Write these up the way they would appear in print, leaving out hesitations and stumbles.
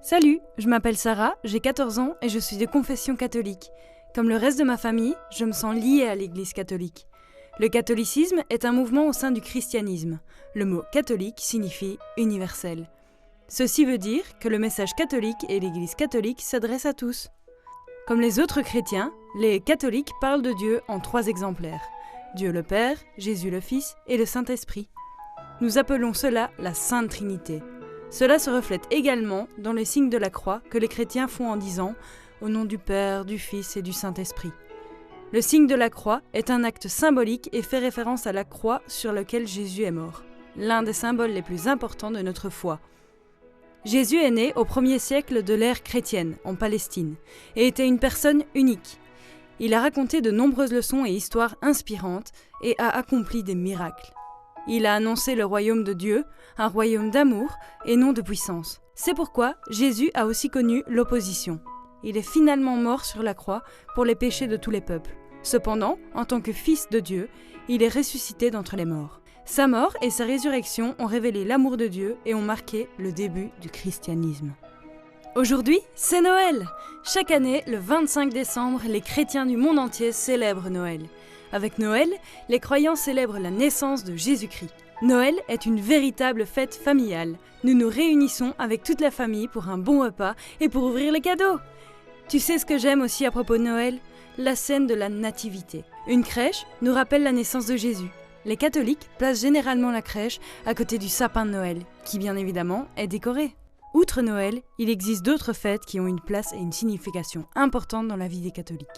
Salut, je m'appelle Sarah, j'ai 14 ans et je suis de confession catholique. Comme le reste de ma famille, je me sens liée à l'Église catholique. Le catholicisme est un mouvement au sein du christianisme. Le mot catholique signifie universel. Ceci veut dire que le message catholique et l'Église catholique s'adressent à tous. Comme les autres chrétiens, les catholiques parlent de Dieu en 3 exemplaires. Dieu le Père, Jésus le Fils et le Saint-Esprit. Nous appelons cela la Sainte Trinité. Cela se reflète également dans le signe de la croix que les chrétiens font en disant « Au nom du Père, du Fils et du Saint-Esprit ». Le signe de la croix est un acte symbolique et fait référence à la croix sur laquelle Jésus est mort, l'un des symboles les plus importants de notre foi. Jésus est né au 1er siècle de l'ère chrétienne, en Palestine, et était une personne unique. Il a raconté de nombreuses leçons et histoires inspirantes et a accompli des miracles. Il a annoncé le royaume de Dieu, un royaume d'amour et non de puissance. C'est pourquoi Jésus a aussi connu l'opposition. Il est finalement mort sur la croix pour les péchés de tous les peuples. Cependant, en tant que Fils de Dieu, il est ressuscité d'entre les morts. Sa mort et sa résurrection ont révélé l'amour de Dieu et ont marqué le début du christianisme. Aujourd'hui, c'est Noël! Chaque année, le 25 décembre, les chrétiens du monde entier célèbrent Noël. Avec Noël, les croyants célèbrent la naissance de Jésus-Christ. Noël est une véritable fête familiale. Nous nous réunissons avec toute la famille pour un bon repas et pour ouvrir les cadeaux. Tu sais ce que j'aime aussi à propos de Noël? La scène de la nativité. Une crèche nous rappelle la naissance de Jésus. Les catholiques placent généralement la crèche à côté du sapin de Noël, qui bien évidemment est décoré. Outre Noël, il existe d'autres fêtes qui ont une place et une signification importante dans la vie des catholiques.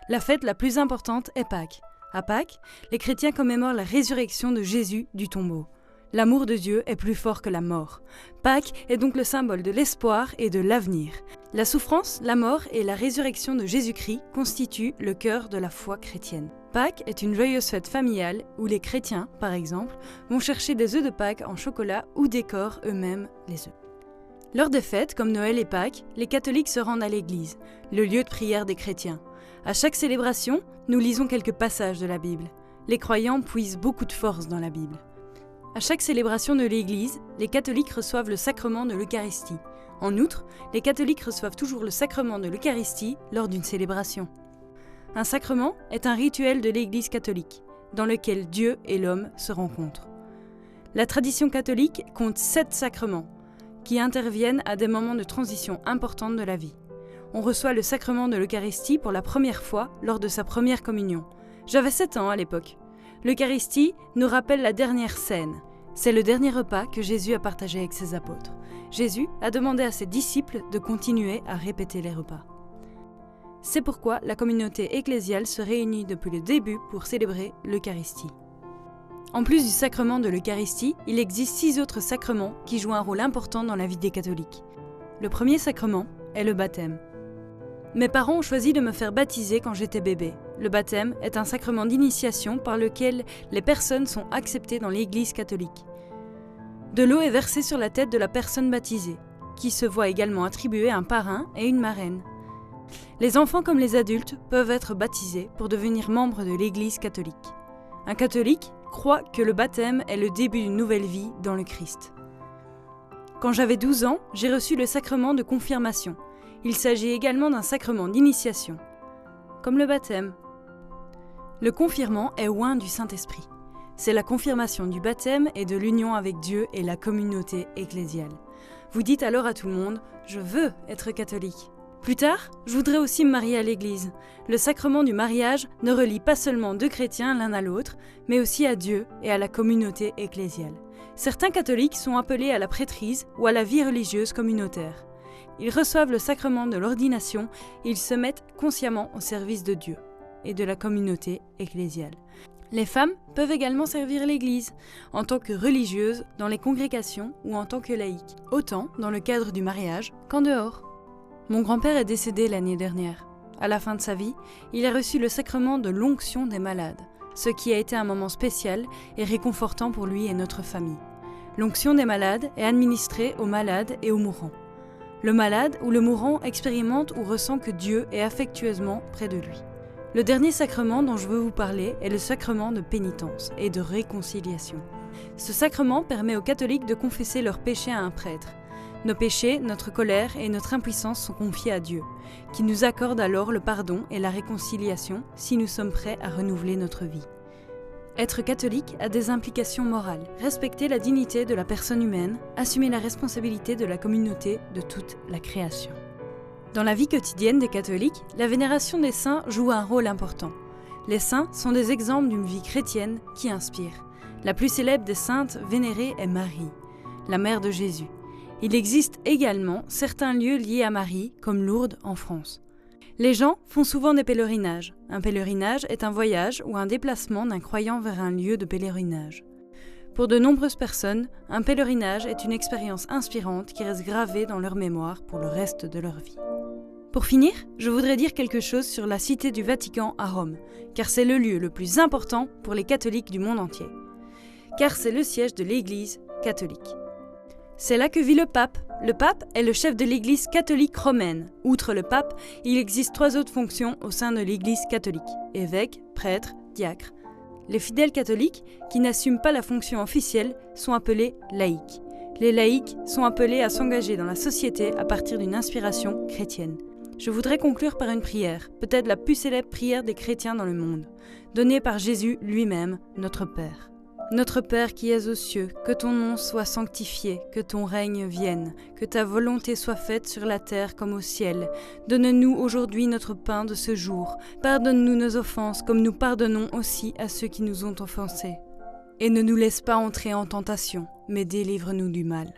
La fête la plus importante est Pâques. À Pâques, les chrétiens commémorent la résurrection de Jésus du tombeau. L'amour de Dieu est plus fort que la mort. Pâques est donc le symbole de l'espoir et de l'avenir. La souffrance, la mort et la résurrection de Jésus-Christ constituent le cœur de la foi chrétienne. Pâques est une joyeuse fête familiale où les chrétiens, par exemple, vont chercher des œufs de Pâques en chocolat ou décorent eux-mêmes les œufs. Lors des fêtes comme Noël et Pâques, les catholiques se rendent à l'église, le lieu de prière des chrétiens. À chaque célébration, nous lisons quelques passages de la Bible. Les croyants puisent beaucoup de force dans la Bible. À chaque célébration de l'Église, les catholiques reçoivent le sacrement de l'Eucharistie. En outre, les catholiques reçoivent toujours le sacrement de l'Eucharistie lors d'une célébration. Un sacrement est un rituel de l'Église catholique, dans lequel Dieu et l'homme se rencontrent. La tradition catholique compte 7 sacrements, qui interviennent à des moments de transition importante de la vie. On reçoit le sacrement de l'Eucharistie pour la première fois lors de sa première communion. J'avais 7 ans à l'époque. L'Eucharistie nous rappelle la dernière scène. C'est le dernier repas que Jésus a partagé avec ses apôtres. Jésus a demandé à ses disciples de continuer à répéter les repas. C'est pourquoi la communauté ecclésiale se réunit depuis le début pour célébrer l'Eucharistie. En plus du sacrement de l'Eucharistie, il existe 6 autres sacrements qui jouent un rôle important dans la vie des catholiques. Le premier sacrement est le baptême. Mes parents ont choisi de me faire baptiser quand j'étais bébé. Le baptême est un sacrement d'initiation par lequel les personnes sont acceptées dans l'Église catholique. De l'eau est versée sur la tête de la personne baptisée, qui se voit également attribuer un parrain et une marraine. Les enfants comme les adultes peuvent être baptisés pour devenir membres de l'Église catholique. Un catholique croit que le baptême est le début d'une nouvelle vie dans le Christ. Quand j'avais 12 ans, j'ai reçu le sacrement de confirmation. Il s'agit également d'un sacrement d'initiation, comme le baptême. Le confirmant est oint du Saint-Esprit. C'est la confirmation du baptême et de l'union avec Dieu et la communauté ecclésiale. Vous dites alors à tout le monde « Je veux être catholique ». Plus tard, je voudrais aussi me marier à l'église. Le sacrement du mariage ne relie pas seulement 2 chrétiens l'un à l'autre, mais aussi à Dieu et à la communauté ecclésiale. Certains catholiques sont appelés à la prêtrise ou à la vie religieuse communautaire. Ils reçoivent le sacrement de l'ordination et ils se mettent consciemment au service de Dieu et de la communauté ecclésiale. Les femmes peuvent également servir l'Église, en tant que religieuses dans les congrégations ou en tant que laïques, autant dans le cadre du mariage qu'en dehors. Mon grand-père est décédé l'année dernière. À la fin de sa vie, il a reçu le sacrement de l'onction des malades, ce qui a été un moment spécial et réconfortant pour lui et notre famille. L'onction des malades est administrée aux malades et aux mourants. Le malade ou le mourant expérimente ou ressent que Dieu est affectueusement près de lui. Le dernier sacrement dont je veux vous parler est le sacrement de pénitence et de réconciliation. Ce sacrement permet aux catholiques de confesser leurs péchés à un prêtre. Nos péchés, notre colère et notre impuissance sont confiés à Dieu, qui nous accorde alors le pardon et la réconciliation si nous sommes prêts à renouveler notre vie. Être catholique a des implications morales. Respecter la dignité de la personne humaine, assumer la responsabilité de la communauté, de toute la création. Dans la vie quotidienne des catholiques, la vénération des saints joue un rôle important. Les saints sont des exemples d'une vie chrétienne qui inspire. La plus célèbre des saintes vénérées est Marie, la mère de Jésus. Il existe également certains lieux liés à Marie, comme Lourdes en France. Les gens font souvent des pèlerinages. Un pèlerinage est un voyage ou un déplacement d'un croyant vers un lieu de pèlerinage. Pour de nombreuses personnes, un pèlerinage est une expérience inspirante qui reste gravée dans leur mémoire pour le reste de leur vie. Pour finir, je voudrais dire quelque chose sur la Cité du Vatican à Rome, car c'est le lieu le plus important pour les catholiques du monde entier. Car c'est le siège de l'Église catholique. C'est là que vit le pape. Le pape est le chef de l'Église catholique romaine. Outre le pape, il existe 3 autres fonctions au sein de l'Église catholique: évêque, prêtre, diacre. Les fidèles catholiques, qui n'assument pas la fonction officielle, sont appelés laïcs. Les laïcs sont appelés à s'engager dans la société à partir d'une inspiration chrétienne. Je voudrais conclure par une prière, peut-être la plus célèbre prière des chrétiens dans le monde, donnée par Jésus lui-même, notre Père. Notre Père qui es aux cieux, que ton nom soit sanctifié, que ton règne vienne, que ta volonté soit faite sur la terre comme au ciel. Donne-nous aujourd'hui notre pain de ce jour. Pardonne-nous nos offenses comme nous pardonnons aussi à ceux qui nous ont offensés. Et ne nous laisse pas entrer en tentation, mais délivre-nous du mal.